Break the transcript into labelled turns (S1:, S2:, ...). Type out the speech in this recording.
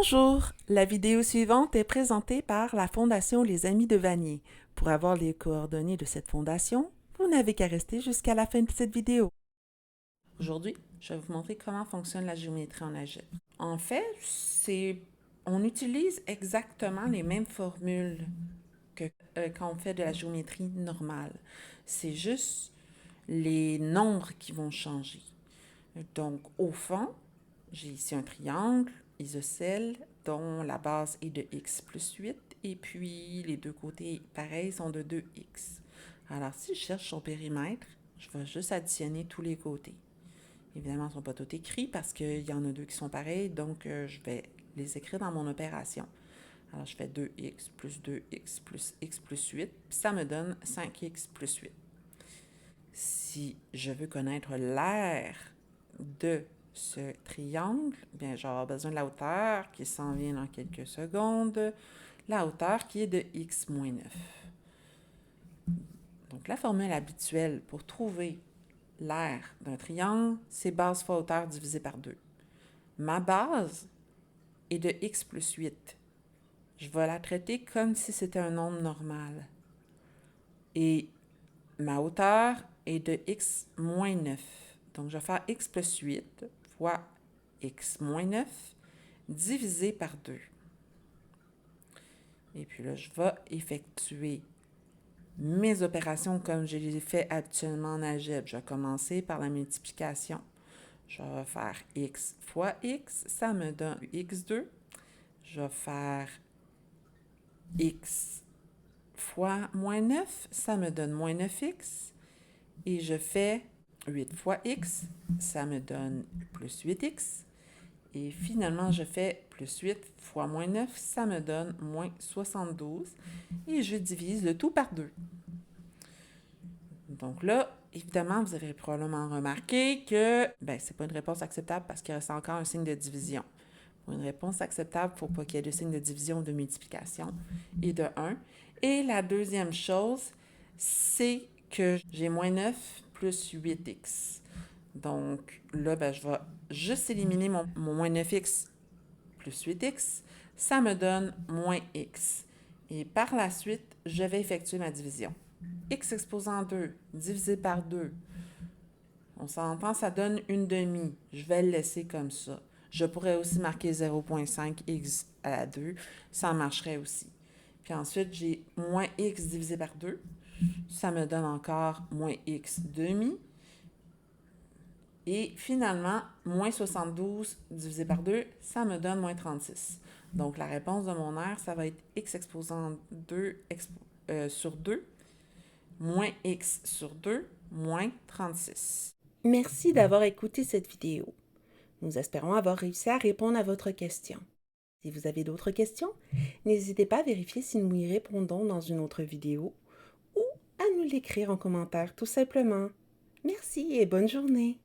S1: Bonjour, la vidéo suivante est présentée par la Fondation Les Amis de Vanier. Pour avoir les coordonnées de cette fondation, vous n'avez qu'à rester jusqu'à la fin de cette vidéo. Aujourd'hui, je vais vous montrer comment fonctionne la géométrie en algèbre. En fait, on utilise exactement les mêmes formules que quand on fait de la géométrie normale. C'est juste les nombres qui vont changer. Donc, au fond, j'ai ici un triangle isocèle dont la base est de x plus 8 et puis les deux côtés pareils sont de 2x. Alors, si je cherche son périmètre, je vais juste additionner tous les côtés. Évidemment, ils ne sont pas tous écrits parce qu'il y en a deux qui sont pareils, donc je vais les écrire dans mon opération. Alors, je fais 2x plus 2x plus x plus 8, puis ça me donne 5x plus 8. Si je veux connaître l'aire de ce triangle, bien, j'aurai besoin de la hauteur qui s'en vient dans quelques secondes, la hauteur qui est de x moins 9. Donc, la formule habituelle pour trouver l'aire d'un triangle, c'est base fois hauteur divisé par 2. Ma base est de x plus 8. Je vais la traiter comme si c'était un nombre normal. Et ma hauteur est de x moins 9. Donc, je vais faire x plus 8 fois x moins 9 divisé par 2. Et puis là, je vais effectuer mes opérations comme je les fais habituellement en algèbre. Je vais commencer par la multiplication. Je vais faire x fois x, ça me donne x2. Je vais faire x fois moins 9, ça me donne moins 9x. Et je fais 8 fois x, ça me donne plus 8x. Et finalement, je fais plus 8 fois moins 9, ça me donne moins 72. Et je divise le tout par 2. Donc là, évidemment, vous avez probablement remarqué que ce n'est pas une réponse acceptable parce qu'il reste encore un signe de division. Pour une réponse acceptable, il ne faut pas qu'il y ait de signe de division ou de multiplication et de 1. Et la deuxième chose, c'est que j'ai moins 9 plus 8x. Donc là, je vais juste éliminer mon moins 9x plus 8x. Ça me donne moins x. Et par la suite, je vais effectuer ma division. X exposant 2 divisé par 2, on s'entend, ça donne une demi. Je vais le laisser comme ça. Je pourrais aussi marquer 0,5x à la 2. Ça marcherait aussi. Puis ensuite, j'ai moins x divisé par 2. Ça me donne encore moins x demi. Et finalement, moins 72 divisé par 2, ça me donne moins 36. Donc, la réponse de mon R, ça va être x exposant 2 sur 2, moins x sur 2, moins 36. Merci d'avoir écouté cette vidéo. Nous espérons avoir réussi à répondre à votre question. Si vous avez d'autres questions, n'hésitez pas à vérifier si nous y répondons dans une autre vidéo ou à nous l'écrire en commentaire tout simplement. Merci et bonne journée!